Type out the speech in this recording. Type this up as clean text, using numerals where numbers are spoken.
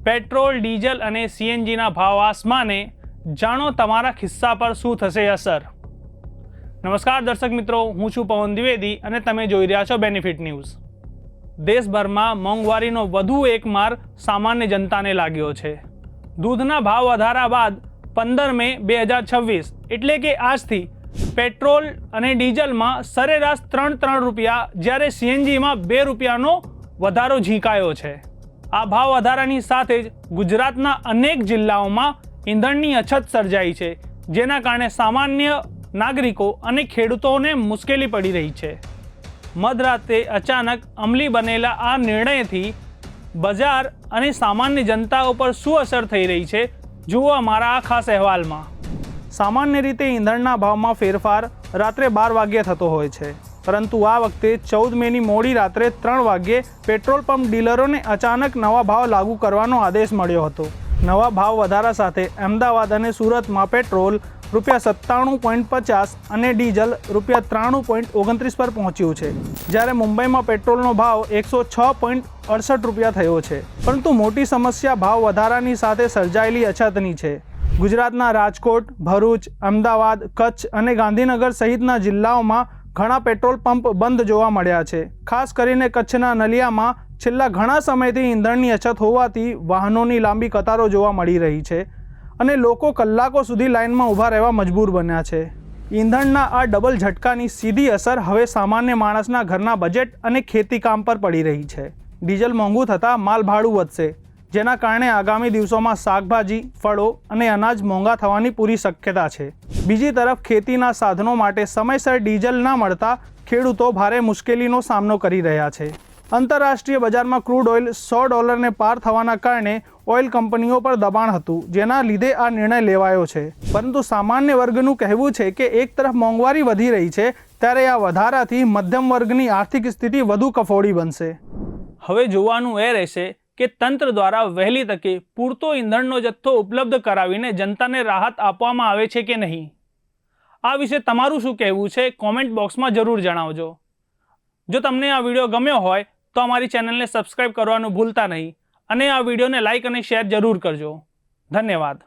Petrol, diesel અને સીએનજીના ભાવ આસમાને, જાણો તમારા ખિસ્સા પર શું થશે અસર। નમસ્કાર દર્શક મિત્રો, હું છું પવન દ્વિવેદી અને તમે જોઈ રહ્યા છો બેનિફિટ ન્યૂઝ। દેશભરમાં મોંઘવારીનો વધુ એક માર સામાન્ય જનતાને લાગ્યો છે। દૂધના ભાવ વધારા બાદ 15 મે 2026 એટલે કે આજથી પેટ્રોલ અને ડીઝલમાં સરેરાશ 3 રૂપિયા, જ્યારે સીએનજીમાં 2 રૂપિયાનો વધારો ઝીંકાયો છે। આ ભાવ વધારાની સાથે જ ગુજરાતના અનેક જિલ્લાઓમાં ઈંધણની અછત સર્જાઈ છે, જેના કારણે સામાન્ય નાગરિકો અને ખેડૂતોને મુશ્કેલી પડી રહી છે। મધરાતે અચાનક અમલી બનેલા આ નિર્ણયથી બજાર અને સામાન્ય જનતા ઉપર શું અસર થઈ રહી છે, જુઓ અમારા આ ખાસ અહેવાલમાં। સામાન્ય રીતે ઈંધણના ભાવમાં ફેરફાર રાત્રે 12 વાગ્યે થતો હોય છે, પરંતુ આ વખતે 14 મેની મોડી રાત્રે 3 વાગ્યે પેટ્રોલ પંપ ડીલરોને અચાનક નવા ભાવ લાગુ કરવાનો આદેશ મળ્યો હતો। નવા ભાવ વધારા સાથે અમદાવાદ અને સુરતમાં પેટ્રોલ ₹97.50 અને ડીઝલ ₹93.29 પર પહોંચ્યું છે, જ્યારે મુંબઈમાં પેટ્રોલનો ભાવ ₹106.68 થયો છે। પરંતુ મોટી સમસ્યા ભાવ વધારાની સાથે સર્જાયેલી અછતની છે। ગુજરાતના રાજકોટ, ભરૂચ, અમદાવાદ, કચ્છ અને ગાંધીનગર સહિતના જિલ્લાઓમાં ઘણા પેટ્રોલ પંપ બંધ જોવા મળ્યા છે। ખાસ કરીને કચ્છના નલિયામાં છેલ્લા ઘણા સમયથી ઈંધણની અછત હોવાથી વાહનોની લાંબી કતારો જોવા મળી રહી છે અને લોકો કલાકો સુધી લાઇનમાં ઊભા રહેવા મજબૂર બન્યા છે। ઈંધણના આ ડબલ ઝટકાની સીધી અસર હવે સામાન્ય માણસના ઘરના બજેટ અને ખેતીકામ પર પડી રહી છે। ડીઝલ મોંઘું થતાં માલભાડું વધશે, જેના કારણે આગામી દિવસોમાં શાકભાજી, ફળો અને અનાજ મોંઘા થવાની પૂરી શક્યતા છે। બીજી તરફ ખેતીના સાધનો માટે સમયસર ડીઝલ ન મળતા ખેડૂતો ભારે મુશ્કેલીનો સામનો કરી રહ્યા છે। આંતરરાષ્ટ્રીય બજારમાં ક્રૂડ ઓઇલ $100 પાર થવાના કારણે ઓઇલ કંપનીઓ પર દબાણ હતું, જેના લીધે આ નિર્ણય લેવાયો છે। પરંતુ સામાન્ય વર્ગનું કહેવું છે કે એક તરફ મોંઘવારી વધી રહી છે, ત્યારે આ વધારાથી મધ્યમ વર્ગની આર્થિક સ્થિતિ વધુ કફોડી બનશે। હવે જોવાનું એ રહેશે કે તંત્ર દ્વારા વહેલી તકે પૂરતો ઈંધણનો જથ્થો ઉપલબ્ધ કરાવીને જનતાને રાહત આપવામાં આવે છે કે નહીં। આ વિશે તમારું શું કહેવું છે, કોમેન્ટ બોક્સમાં જરૂર જણાવજો। જો તમને આ વિડીયો ગમ્યો હોય તો અમારી ચેનલને સબસ્ક્રાઇબ કરવાનું ભૂલતા નહીં અને આ વિડીયોને લાઇક અને શેર જરૂર કરજો। ધન્યવાદ।